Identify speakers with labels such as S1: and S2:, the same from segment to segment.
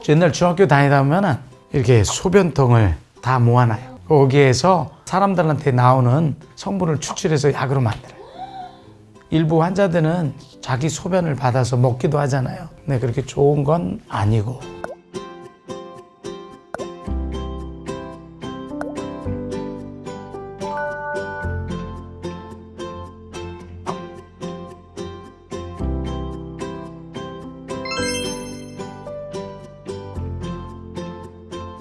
S1: 옛날 중학교 다니다 보면은 이렇게 소변통을 다 모아놔요. 거기에서 사람들한테 나오는 성분을 추출해서 약으로 만들어요. 일부 환자들은 자기 소변을 받아서 먹기도 하잖아요. 근데 그렇게 좋은 건 아니고.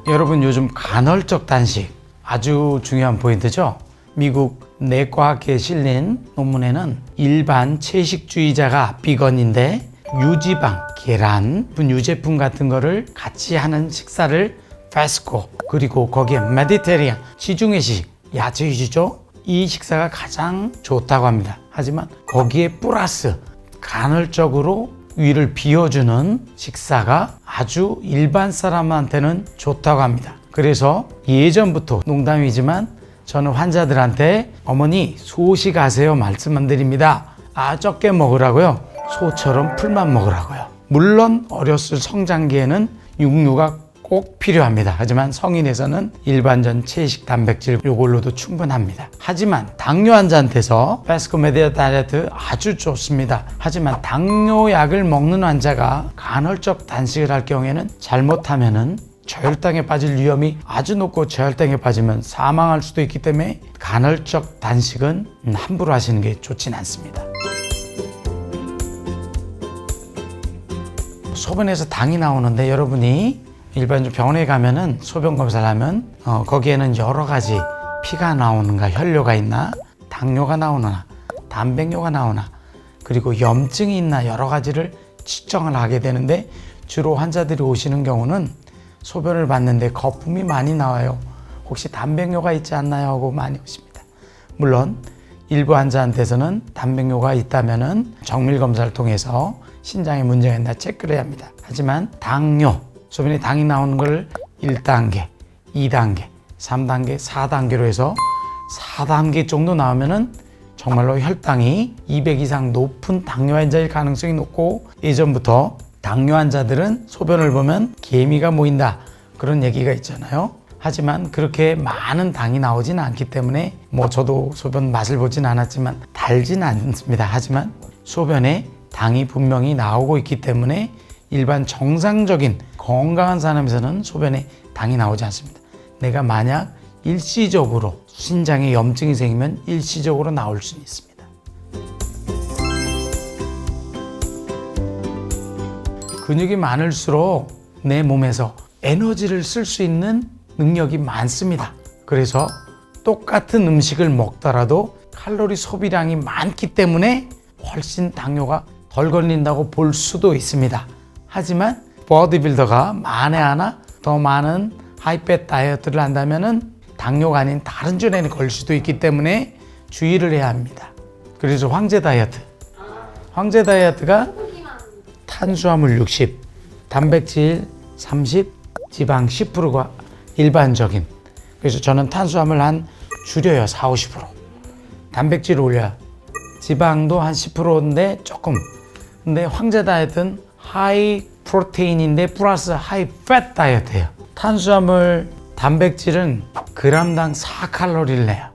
S1: 여러분, 요즘 간헐적 단식 아주 중요한 포인트죠. 미국 내과학회에 실린 논문에는 일반 채식주의자가 비건인데 유지방, 계란, 유제품 같은 거를 같이 하는 식사를 패스코, 그리고 거기에 메디테리안, 지중해식, 야채 위주죠. 이 식사가 가장 좋다고 합니다. 하지만 거기에 플러스 간헐적으로 위를 비워주는 식사가 아주 일반 사람한테는 좋다고 합니다. 그래서 예전부터 농담이지만 저는 환자들한테 어머니 소식하세요 말씀만 드립니다. 적게 먹으라고요. 소처럼 풀만 먹으라고요. 물론 어렸을 성장기에는 육류가 꼭 필요합니다. 하지만 성인에서는 일반전 채식 단백질 요걸로도 충분합니다. 하지만 당뇨 환자한테서 패스코 메디아 다이어트 아주 좋습니다. 하지만 당뇨약을 먹는 환자가 간헐적 단식을 할 경우에는 잘못하면은 저혈당에 빠질 위험이 아주 높고 저혈당에 빠지면 사망할 수도 있기 때문에 간헐적 단식은 함부로 하시는 게 좋진 않습니다. 소변에서 당이 나오는데 여러분이 일반적으로 병원에 가면은 소변 검사를 하면 거기에는 여러 가지 피가 나오는가, 혈뇨가 있나, 당뇨가 나오나, 단백뇨가 나오나, 그리고 염증이 있나 여러 가지를 측정을 하게 되는데 주로 환자들이 오시는 경우는 소변을 봤는데 거품이 많이 나와요. 혹시 단백뇨가 있지 않나요? 하고 많이 오십니다. 물론 일부 환자한테서는 단백뇨가 있다면은 정밀 검사를 통해서 신장에 문제가 있나 체크를 해야 합니다. 하지만 당뇨, 소변에 당이 나오는 걸 1단계, 2단계, 3단계, 4단계로 해서 4단계 정도 나오면은 정말로 혈당이 200 이상 높은 당뇨 환자일 가능성이 높고, 예전부터 당뇨 환자들은 소변을 보면 개미가 모인다 그런 얘기가 있잖아요. 하지만 그렇게 많은 당이 나오진 않기 때문에 저도 소변 맛을 보진 않았지만 달진 않습니다. 하지만 소변에 당이 분명히 나오고 있기 때문에 일반 정상적인 건강한 사람에서는 소변에 당이 나오지 않습니다. 내가 만약 일시적으로 신장에 염증이 생기면 일시적으로 나올 수는 있습니다. 근육이 많을수록 내 몸에서 에너지를 쓸 수 있는 능력이 많습니다. 그래서 똑같은 음식을 먹더라도 칼로리 소비량이 많기 때문에 훨씬 당뇨가 덜 걸린다고 볼 수도 있습니다. 하지만 보디빌더가 만에 하나 더 많은 하이팻 다이어트를 한다면 당뇨가 아닌 다른 질환에 걸릴 수도 있기 때문에 주의를 해야 합니다. 그래서 황제 다이어트가 탄수화물 60, 단백질 30, 지방 10%가 일반적인. 그래서 저는 탄수화물 한 줄여요. 40-50%. 단백질 올려요. 지방도 한 10%인데 조금. 근데 황제 다이어트는 하이 프로테인인데 플러스 하이 팻 다이어트예요. 탄수화물, 단백질은 그람당 4칼로리를 내요.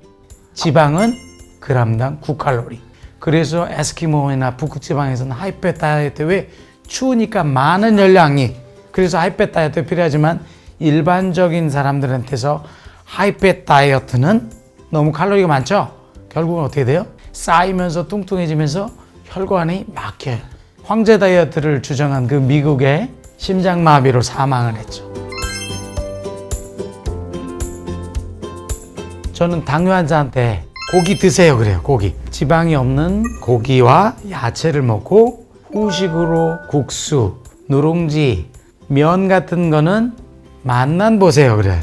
S1: 지방은 그람당 9칼로리. 그래서 에스키모나 북극 지방에서는 하이팻 다이어트, 왜? 추우니까 많은 열량이, 그래서 하이팻 다이어트 필요하지만 일반적인 사람들한테서 하이팻 다이어트는 너무 칼로리가 많죠? 결국은 어떻게 돼요? 쌓이면서 뚱뚱해지면서 혈관이 막혀요. 황제 다이어트를 주장한 그 미국의 심장마비로 사망을 했죠. 저는 당뇨 환자한테 고기 드세요 그래요. 고기, 지방이 없는 고기와 야채를 먹고 후식으로 국수, 누룽지, 면 같은 거는 맛만 보세요 그래요.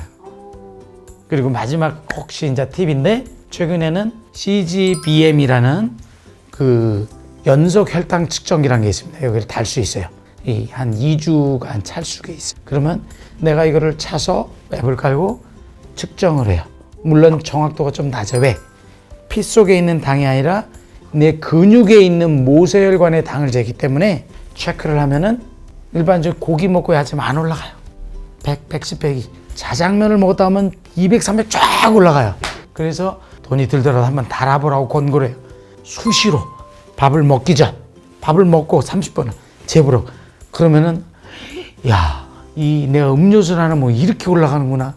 S1: 그리고 마지막 혹시 이제 팁인데, 최근에는 CGBM이라는 그 연속 혈당 측정기라는 게 있습니다. 여기를 달 수 있어요. 한 2주간 찰 수가 있어요. 그러면 내가 이거를 차서 앱을 깔고 측정을 해요. 물론 정확도가 좀 낮아요. 왜? 피 속에 있는 당이 아니라 내 근육에 있는 모세혈관의 당을 재기 때문에 체크를 하면은 일반적으로 고기 먹고 야채면 안 올라가요. 100, 110, 100이. 자장면을 먹었다 하면 200, 300 쫙 올라가요. 그래서 돈이 들더라도 한번 달아보라고 권고를 해요. 수시로 밥을 먹기 전, 밥을 먹고 30분은 재보라고. 그러면은 야, 이 내가 음료수라는 뭐 이렇게 올라가는구나.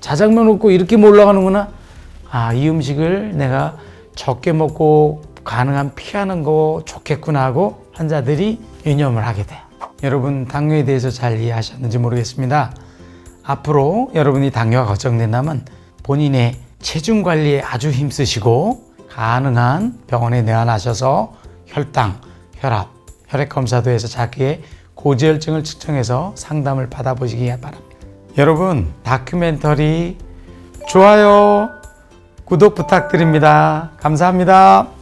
S1: 자장면 먹고 이렇게 뭐 올라가는구나. 아, 이 음식을 내가 적게 먹고 가능한 피하는 거 좋겠구나 하고 환자들이 유념을 하게 돼요. 여러분 당뇨에 대해서 잘 이해하셨는지 모르겠습니다. 앞으로 여러분이 당뇨가 걱정된다면 본인의 체중 관리에 아주 힘쓰시고 가능한 병원에 내원하셔서 혈당, 혈압, 혈액 검사도 해서 자기의 고지혈증을 측정해서 상담을 받아보시기 바랍니다. 여러분 다큐멘터리 좋아요, 구독 부탁드립니다. 감사합니다.